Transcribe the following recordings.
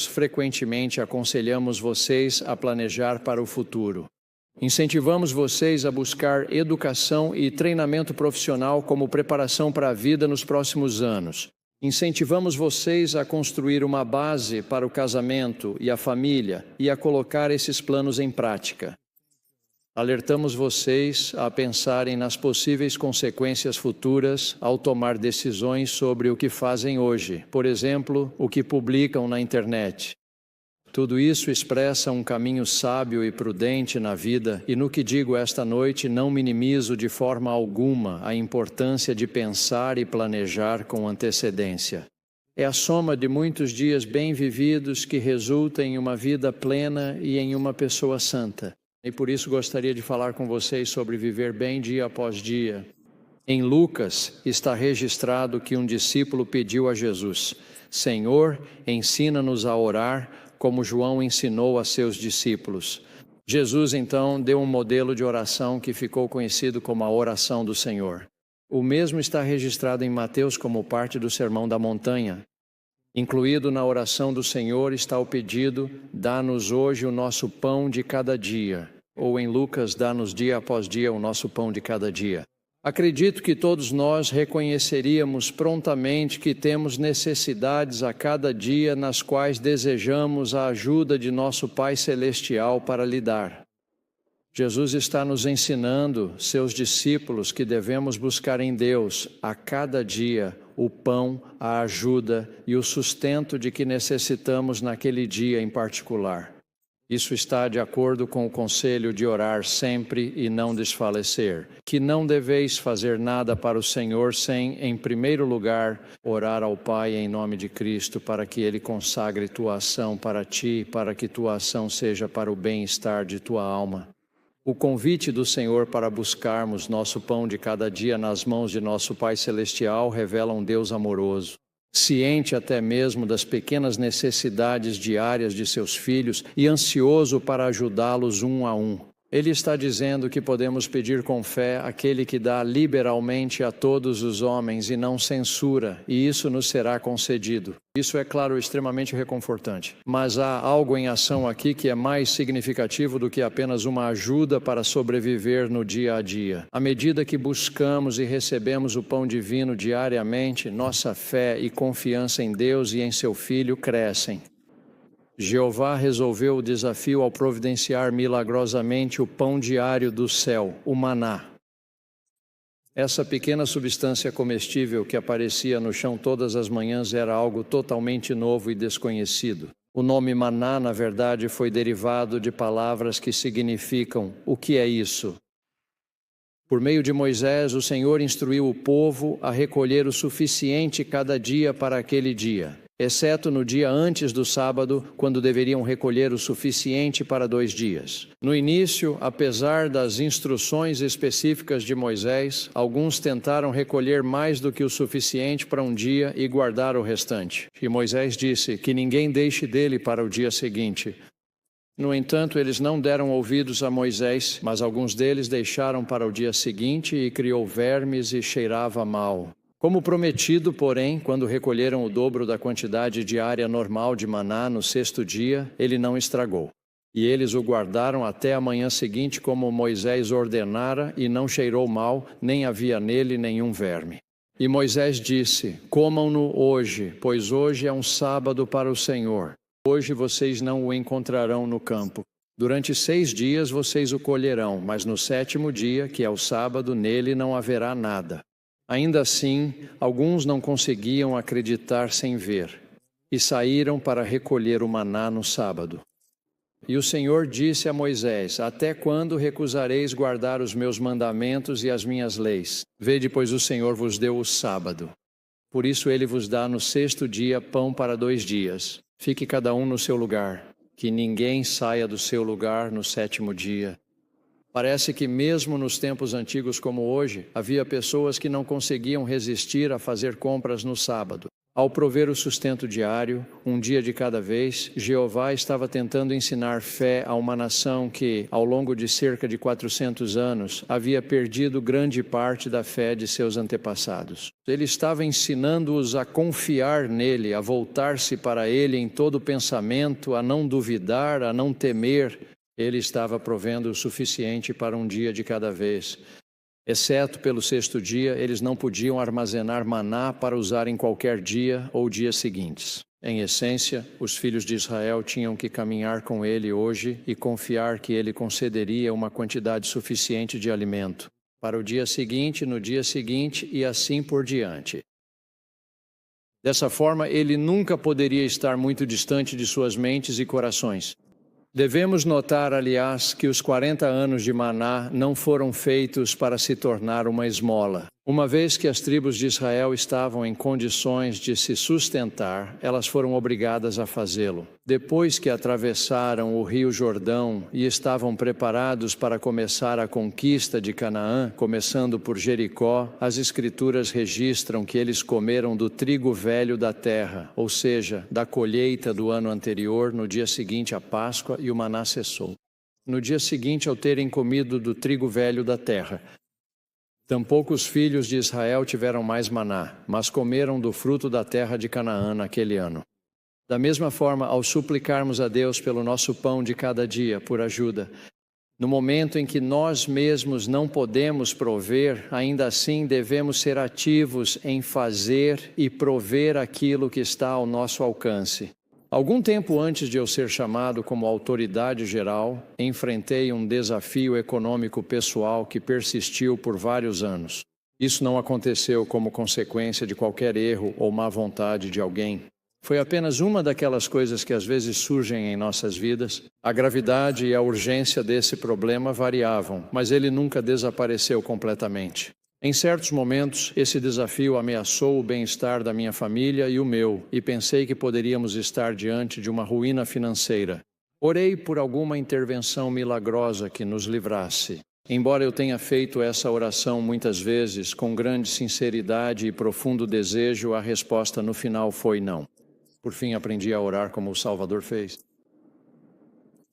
frequentemente aconselhamos vocês a planejar para o futuro. Incentivamos vocês a buscar educação e treinamento profissional como preparação para a vida nos próximos anos. Incentivamos vocês a construir uma base para o casamento e a família e a colocar esses planos em prática. Alertamos vocês a pensarem nas possíveis consequências futuras ao tomar decisões sobre o que fazem hoje, por exemplo, o que publicam na internet. Tudo isso expressa um caminho sábio e prudente na vida, e no que digo esta noite não minimizo de forma alguma a importância de pensar e planejar com antecedência. É a soma de muitos dias bem vividos que resulta em uma vida plena e em uma pessoa santa. E por isso gostaria de falar com vocês sobre viver bem dia após dia. Em Lucas está registrado que um discípulo pediu a Jesus: Senhor, ensina-nos a orar, como João ensinou a seus discípulos. Jesus então deu um modelo de oração que ficou conhecido como a oração do Senhor. O mesmo está registrado em Mateus como parte do Sermão da Montanha. Incluído na oração do Senhor está o pedido: dá-nos hoje o nosso pão de cada dia. Ou em Lucas, dá-nos dia após dia o nosso pão de cada dia. Acredito que todos nós reconheceríamos prontamente que temos necessidades a cada dia nas quais desejamos a ajuda de nosso Pai Celestial para lidar. Jesus está nos ensinando, seus discípulos, que devemos buscar em Deus, a cada dia, o pão, a ajuda e o sustento de que necessitamos naquele dia em particular. Isso está de acordo com o conselho de orar sempre e não desfalecer, que não deveis fazer nada para o Senhor sem, em primeiro lugar, orar ao Pai em nome de Cristo, para que Ele consagre tua ação para ti, para que tua ação seja para o bem-estar de tua alma. O convite do Senhor para buscarmos nosso pão de cada dia nas mãos de nosso Pai Celestial revela um Deus amoroso, ciente até mesmo das pequenas necessidades diárias de seus filhos e ansioso para ajudá-los um a um. Ele está dizendo que podemos pedir com fé aquele que dá liberalmente a todos os homens e não censura, e isso nos será concedido. Isso é, claro, extremamente reconfortante. Mas há algo em ação aqui que é mais significativo do que apenas uma ajuda para sobreviver no dia a dia. À medida que buscamos e recebemos o pão divino diariamente, nossa fé e confiança em Deus e em seu Filho crescem. Jeová resolveu o desafio ao providenciar milagrosamente o pão diário do céu, o maná. Essa pequena substância comestível que aparecia no chão todas as manhãs era algo totalmente novo e desconhecido. O nome maná, na verdade, foi derivado de palavras que significam "o que é isso?". Por meio de Moisés, o Senhor instruiu o povo a recolher o suficiente cada dia para aquele dia, exceto no dia antes do sábado, quando deveriam recolher o suficiente para 2 dias. No início, apesar das instruções específicas de Moisés, alguns tentaram recolher mais do que o suficiente para um dia e guardar o restante. E Moisés disse que ninguém deixe dele para o dia seguinte. No entanto, eles não deram ouvidos a Moisés, mas alguns deles deixaram para o dia seguinte e criou vermes e cheirava mal. Como prometido, porém, quando recolheram o dobro da quantidade diária normal de maná no 6º dia, ele não estragou. E eles o guardaram até a manhã seguinte, como Moisés ordenara, e não cheirou mal, nem havia nele nenhum verme. E Moisés disse: comam-no hoje, pois hoje é um sábado para o Senhor. Hoje vocês não o encontrarão no campo. Durante 6 dias vocês o colherão, mas no 7º dia, que é o sábado, nele não haverá nada. Ainda assim, alguns não conseguiam acreditar sem ver, e saíram para recolher o maná no sábado. E o Senhor disse a Moisés: até quando recusareis guardar os meus mandamentos e as minhas leis? Vede, pois o Senhor vos deu o sábado. Por isso ele vos dá no 6º dia pão para 2 dias. Fique cada um no seu lugar, que ninguém saia do seu lugar no 7º dia. Parece que mesmo nos tempos antigos como hoje, havia pessoas que não conseguiam resistir a fazer compras no sábado. Ao prover o sustento diário, um dia de cada vez, Jeová estava tentando ensinar fé a uma nação que, ao longo de cerca de 400 anos, havia perdido grande parte da fé de seus antepassados. Ele estava ensinando-os a confiar nele, a voltar-se para ele em todo pensamento, a não duvidar, a não temer. Ele estava provendo o suficiente para um dia de cada vez. Exceto pelo sexto dia, eles não podiam armazenar maná para usar em qualquer dia ou dias seguintes. Em essência, os filhos de Israel tinham que caminhar com ele hoje e confiar que ele concederia uma quantidade suficiente de alimento para o dia seguinte, no dia seguinte e assim por diante. Dessa forma, ele nunca poderia estar muito distante de suas mentes e corações. Devemos notar, aliás, que os 40 anos de maná não foram feitos para se tornar uma esmola. Uma vez que as tribos de Israel estavam em condições de se sustentar, elas foram obrigadas a fazê-lo. Depois que atravessaram o rio Jordão e estavam preparados para começar a conquista de Canaã, começando por Jericó, as Escrituras registram que eles comeram do trigo velho da terra, ou seja, da colheita do ano anterior, no dia seguinte à Páscoa, e o maná cessou. No dia seguinte ao terem comido do trigo velho da terra, tampouco os filhos de Israel tiveram mais maná, mas comeram do fruto da terra de Canaã naquele ano. Da mesma forma, ao suplicarmos a Deus pelo nosso pão de cada dia, por ajuda, no momento em que nós mesmos não podemos prover, ainda assim devemos ser ativos em fazer e prover aquilo que está ao nosso alcance. Algum tempo antes de eu ser chamado como autoridade geral, enfrentei um desafio econômico pessoal que persistiu por vários anos. Isso não aconteceu como consequência de qualquer erro ou má vontade de alguém. Foi apenas uma daquelas coisas que às vezes surgem em nossas vidas. A gravidade e a urgência desse problema variavam, mas ele nunca desapareceu completamente. Em certos momentos, esse desafio ameaçou o bem-estar da minha família e o meu, e pensei que poderíamos estar diante de uma ruína financeira. Orei por alguma intervenção milagrosa que nos livrasse. Embora eu tenha feito essa oração muitas vezes, com grande sinceridade e profundo desejo, a resposta no final foi não. Por fim, aprendi a orar como o Salvador fez.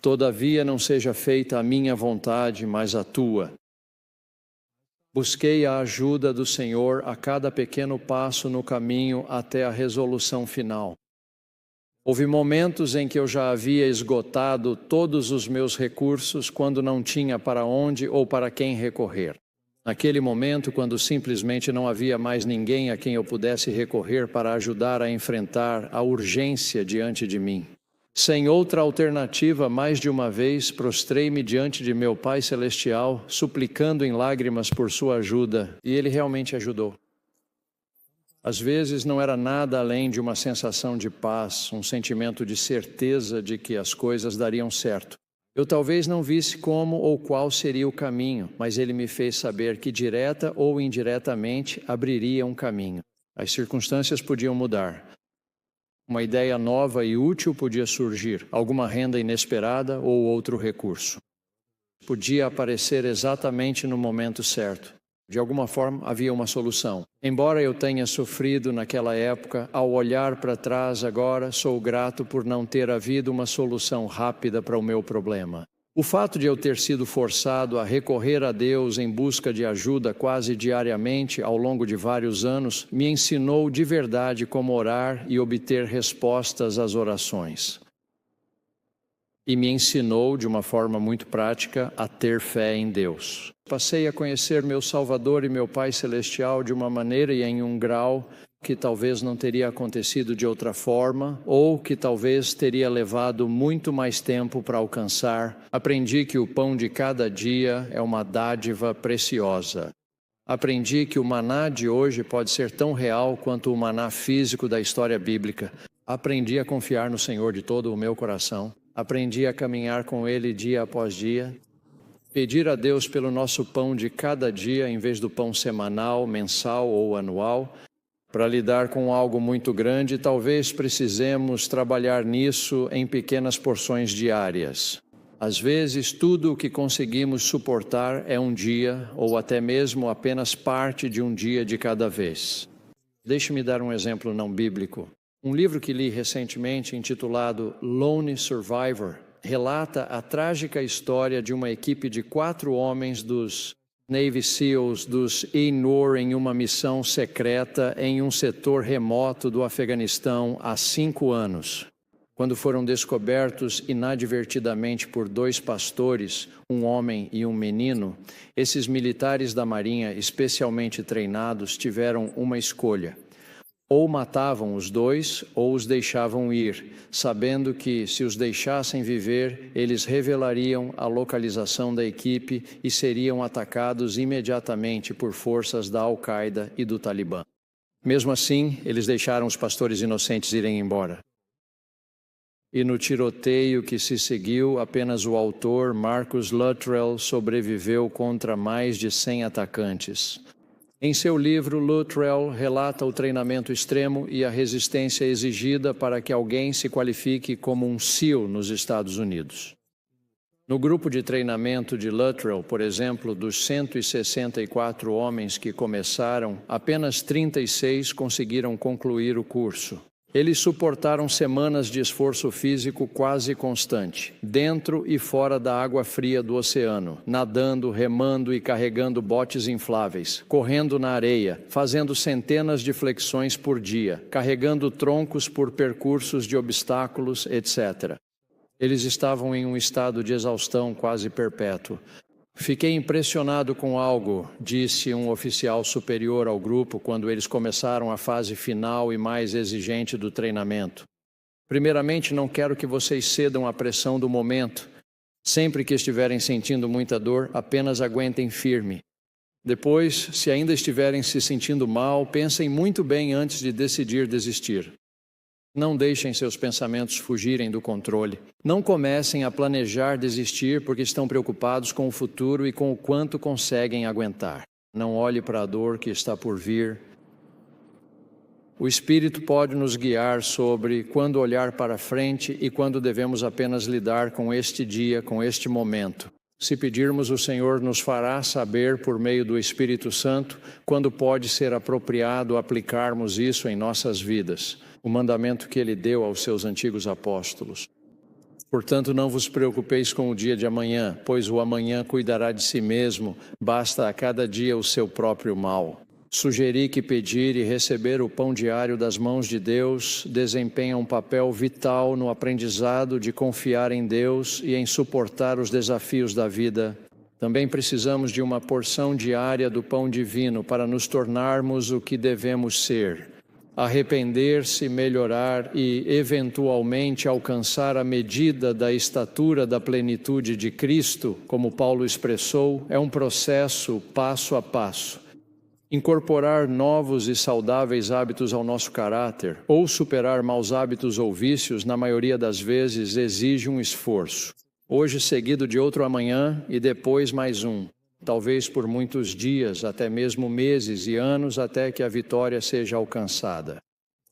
Todavia, não seja feita a minha vontade, mas a tua. Busquei a ajuda do Senhor a cada pequeno passo no caminho até a resolução final. Houve momentos em que eu já havia esgotado todos os meus recursos quando não tinha para onde ou para quem recorrer. Naquele momento, quando simplesmente não havia mais ninguém a quem eu pudesse recorrer para ajudar a enfrentar a urgência diante de mim. Sem outra alternativa, mais de uma vez, prostrei-me diante de meu Pai Celestial, suplicando em lágrimas por sua ajuda, e Ele realmente ajudou. Às vezes não era nada além de uma sensação de paz, um sentimento de certeza de que as coisas dariam certo. Eu talvez não visse como ou qual seria o caminho, mas Ele me fez saber que direta ou indiretamente abriria um caminho. As circunstâncias podiam mudar. Uma ideia nova e útil podia surgir, alguma renda inesperada ou outro recurso. Podia aparecer exatamente no momento certo. De alguma forma, havia uma solução. Embora eu tenha sofrido naquela época, ao olhar para trás agora, sou grato por não ter havido uma solução rápida para o meu problema. O fato de eu ter sido forçado a recorrer a Deus em busca de ajuda quase diariamente ao longo de vários anos me ensinou de verdade como orar e obter respostas às orações. E me ensinou de uma forma muito prática a ter fé em Deus. Passei a conhecer meu Salvador e meu Pai Celestial de uma maneira e em um grau que talvez não teria acontecido de outra forma, ou que talvez teria levado muito mais tempo para alcançar. Aprendi que o pão de cada dia é uma dádiva preciosa. Aprendi que o maná de hoje pode ser tão real quanto o maná físico da história bíblica. Aprendi a confiar no Senhor de todo o meu coração. Aprendi a caminhar com Ele dia após dia. Pedir a Deus pelo nosso pão de cada dia em vez do pão semanal, mensal ou anual. Para lidar com algo muito grande, talvez precisemos trabalhar nisso em pequenas porções diárias. Às vezes, tudo o que conseguimos suportar é um dia, ou até mesmo apenas parte de um dia de cada vez. Deixe-me dar um exemplo não bíblico. Um livro que li recentemente, intitulado Lone Survivor, relata a trágica história de uma equipe de 4 homens dos Navy SEALs dos INOR em uma missão secreta em um setor remoto do Afeganistão há 5 anos. Quando foram descobertos inadvertidamente por 2 pastores, um homem e um menino, esses militares da Marinha especialmente treinados tiveram uma escolha. Ou matavam os 2 ou os deixavam ir, sabendo que, se os deixassem viver, eles revelariam a localização da equipe e seriam atacados imediatamente por forças da Al-Qaeda e do Talibã. Mesmo assim, eles deixaram os pastores inocentes irem embora. E no tiroteio que se seguiu, apenas o autor, Marcus Luttrell, sobreviveu contra mais de 100 atacantes. Em seu livro, Luttrell relata o treinamento extremo e a resistência exigida para que alguém se qualifique como um SEAL nos Estados Unidos. No grupo de treinamento de Luttrell, por exemplo, dos 164 homens que começaram, apenas 36 conseguiram concluir o curso. Eles suportaram semanas de esforço físico quase constante, dentro e fora da água fria do oceano, nadando, remando e carregando botes infláveis, correndo na areia, fazendo centenas de flexões por dia, carregando troncos por percursos de obstáculos, etc. Eles estavam em um estado de exaustão quase perpétuo. Fiquei impressionado com algo, disse um oficial superior ao grupo quando eles começaram a fase final e mais exigente do treinamento. Primeiramente, não quero que vocês cedam à pressão do momento. Sempre que estiverem sentindo muita dor, apenas aguentem firme. Depois, se ainda estiverem se sentindo mal, pensem muito bem antes de decidir desistir. Não deixem seus pensamentos fugirem do controle. Não comecem a planejar desistir porque estão preocupados com o futuro e com o quanto conseguem aguentar. Não olhe para a dor que está por vir. O Espírito pode nos guiar sobre quando olhar para frente e quando devemos apenas lidar com este dia, com este momento. Se pedirmos, o Senhor nos fará saber, por meio do Espírito Santo, quando pode ser apropriado aplicarmos isso em nossas vidas. O mandamento que Ele deu aos seus antigos apóstolos. Portanto, não vos preocupeis com o dia de amanhã, pois o amanhã cuidará de si mesmo, basta a cada dia o seu próprio mal. Sugeri que pedir e receber o pão diário das mãos de Deus desempenha um papel vital no aprendizado de confiar em Deus e em suportar os desafios da vida. Também precisamos de uma porção diária do pão divino para nos tornarmos o que devemos ser. Arrepender-se, melhorar e, eventualmente, alcançar a medida da estatura da plenitude de Cristo, como Paulo expressou, é um processo passo a passo. Incorporar novos e saudáveis hábitos ao nosso caráter, ou superar maus hábitos ou vícios, na maioria das vezes, exige um esforço. Hoje seguido de outro amanhã e depois mais um. Talvez por muitos dias, até mesmo meses e anos, até que a vitória seja alcançada.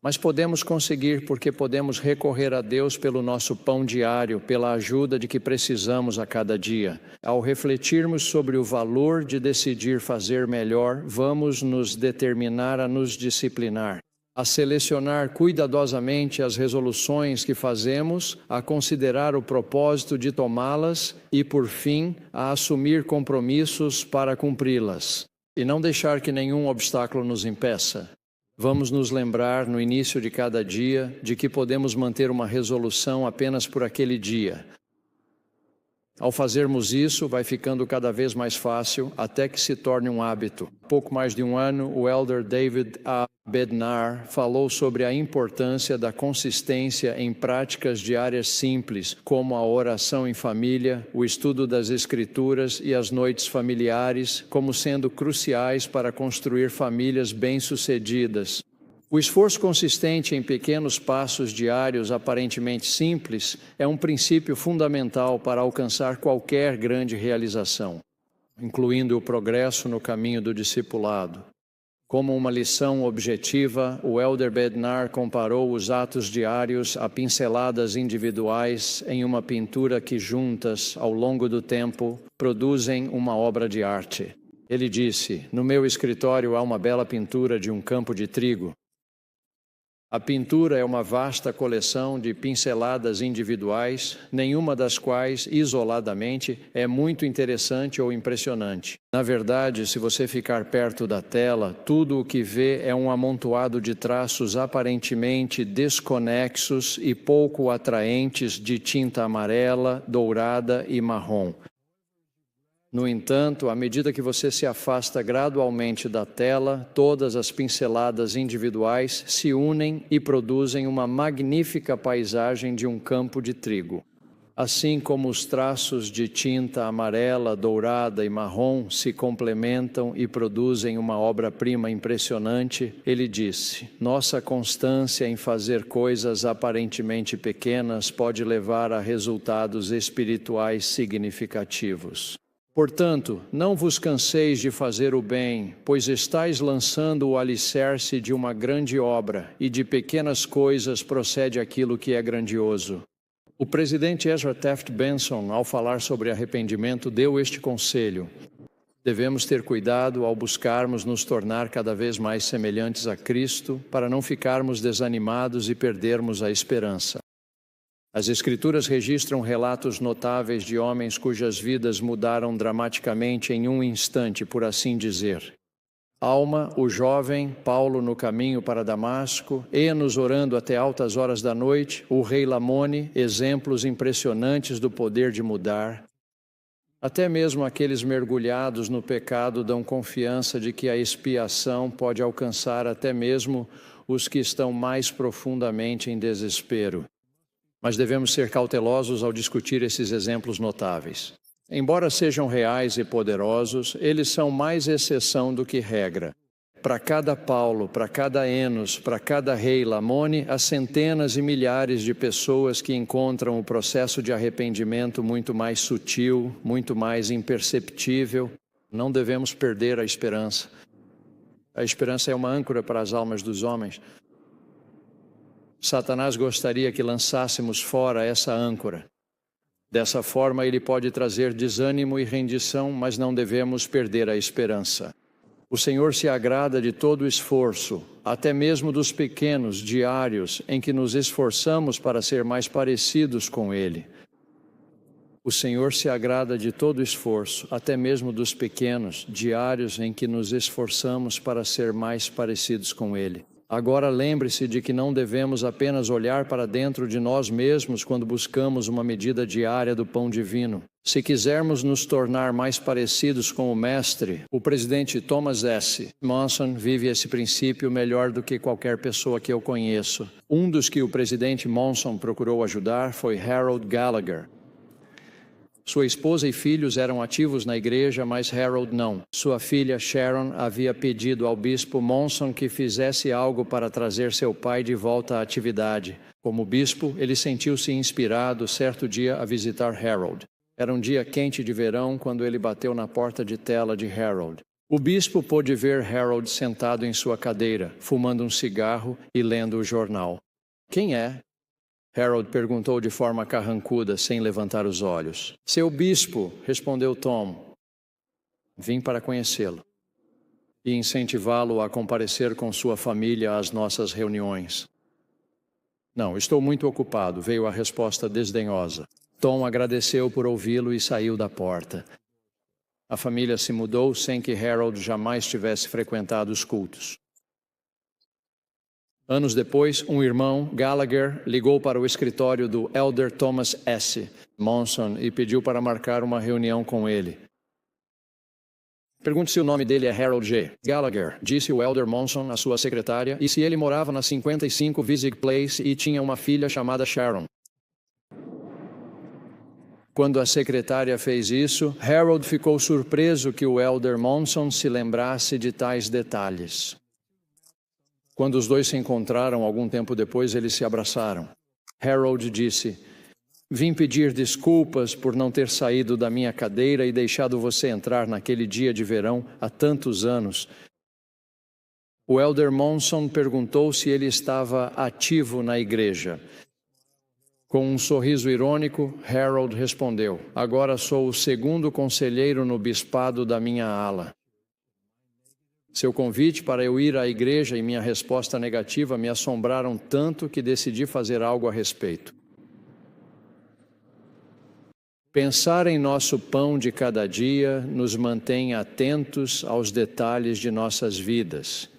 Mas podemos conseguir porque podemos recorrer a Deus pelo nosso pão diário, pela ajuda de que precisamos a cada dia. Ao refletirmos sobre o valor de decidir fazer melhor, vamos nos determinar a nos disciplinar, a selecionar cuidadosamente as resoluções que fazemos, a considerar o propósito de tomá-las e, por fim, a assumir compromissos para cumpri-las. E não deixar que nenhum obstáculo nos impeça. Vamos nos lembrar, no início de cada dia, de que podemos manter uma resolução apenas por aquele dia. Ao fazermos isso, vai ficando cada vez mais fácil, até que se torne um hábito. Há pouco mais de um ano, o elder David A. Bednar falou sobre a importância da consistência em práticas diárias simples, como a oração em família, o estudo das Escrituras e as noites familiares, como sendo cruciais para construir famílias bem-sucedidas. O esforço consistente em pequenos passos diários aparentemente simples é um princípio fundamental para alcançar qualquer grande realização, incluindo o progresso no caminho do discipulado. Como uma lição objetiva, o elder Bednar comparou os atos diários a pinceladas individuais em uma pintura que juntas, ao longo do tempo, produzem uma obra de arte. Ele disse: "No meu escritório há uma bela pintura de um campo de trigo. A pintura é uma vasta coleção de pinceladas individuais, nenhuma das quais, isoladamente, é muito interessante ou impressionante. Na verdade, se você ficar perto da tela, tudo o que vê é um amontoado de traços aparentemente desconexos e pouco atraentes de tinta amarela, dourada e marrom. No entanto, à medida que você se afasta gradualmente da tela, todas as pinceladas individuais se unem e produzem uma magnífica paisagem de um campo de trigo. Assim como os traços de tinta amarela, dourada e marrom se complementam e produzem uma obra-prima impressionante, ele disse: nossa constância em fazer coisas aparentemente pequenas pode levar a resultados espirituais significativos. Portanto, não vos canseis de fazer o bem, pois estáis lançando o alicerce de uma grande obra, e de pequenas coisas procede aquilo que é grandioso. O presidente Ezra Taft Benson, ao falar sobre arrependimento, deu este conselho: devemos ter cuidado ao buscarmos nos tornar cada vez mais semelhantes a Cristo, para não ficarmos desanimados e perdermos a esperança. As Escrituras registram relatos notáveis de homens cujas vidas mudaram dramaticamente em um instante, por assim dizer. Alma, o jovem, Paulo no caminho para Damasco, Enos orando até altas horas da noite, o rei Lamone, exemplos impressionantes do poder de mudar. Até mesmo aqueles mergulhados no pecado dão confiança de que a expiação pode alcançar até mesmo os que estão mais profundamente em desespero. Mas devemos ser cautelosos ao discutir esses exemplos notáveis. Embora sejam reais e poderosos, eles são mais exceção do que regra. Para cada Paulo, para cada Enos, para cada rei Lamone, há centenas e milhares de pessoas que encontram o processo de arrependimento muito mais sutil, muito mais imperceptível. Não devemos perder a esperança. A esperança é uma âncora para as almas dos homens. Satanás gostaria que lançássemos fora essa âncora. Dessa forma, ele pode trazer desânimo e rendição, mas não devemos perder a esperança. O Senhor se agrada de todo o esforço, até mesmo dos pequenos, diários, em que nos esforçamos para ser mais parecidos com Ele. O Senhor se agrada de todo o esforço, até mesmo dos pequenos, diários, em que nos esforçamos para ser mais parecidos com Ele. Agora lembre-se de que não devemos apenas olhar para dentro de nós mesmos quando buscamos uma medida diária do pão divino. Se quisermos nos tornar mais parecidos com o Mestre, o presidente Thomas S. Monson vive esse princípio melhor do que qualquer pessoa que eu conheço. Um dos que o presidente Monson procurou ajudar foi Harold Gallagher. Sua esposa e filhos eram ativos na igreja, mas Harold não. Sua filha Sharon havia pedido ao bispo Monson que fizesse algo para trazer seu pai de volta à atividade. Como bispo, ele sentiu-se inspirado certo dia a visitar Harold. Era um dia quente de verão quando ele bateu na porta de tela de Harold. O bispo pôde ver Harold sentado em sua cadeira, fumando um cigarro e lendo o jornal. "Quem é?" Harold perguntou de forma carrancuda, sem levantar os olhos. "Seu bispo", respondeu Tom. "Vim para conhecê-lo e incentivá-lo a comparecer com sua família às nossas reuniões." "Não, estou muito ocupado", veio a resposta desdenhosa. Tom agradeceu por ouvi-lo e saiu da porta. A família se mudou sem que Harold jamais tivesse frequentado os cultos. Anos depois, um irmão, Gallagher, ligou para o escritório do Elder Thomas S. Monson e pediu para marcar uma reunião com ele. "Pergunte se o nome dele é Harold G. Gallagher", disse o Elder Monson à sua secretária, "e se ele morava na 55 Visig Place e tinha uma filha chamada Sharon." Quando a secretária fez isso, Harold ficou surpreso que o Elder Monson se lembrasse de tais detalhes. Quando os dois se encontraram algum tempo depois, eles se abraçaram. Harold disse: "Vim pedir desculpas por não ter saído da minha cadeira e deixado você entrar naquele dia de verão há tantos anos." O Elder Monson perguntou se ele estava ativo na igreja. Com um sorriso irônico, Harold respondeu: "Agora sou o segundo conselheiro no bispado da minha ala." Seu convite para eu ir à igreja e minha resposta negativa me assombraram tanto que decidi fazer algo a respeito. Pensar em nosso pão de cada dia nos mantém atentos aos detalhes de nossas vidas.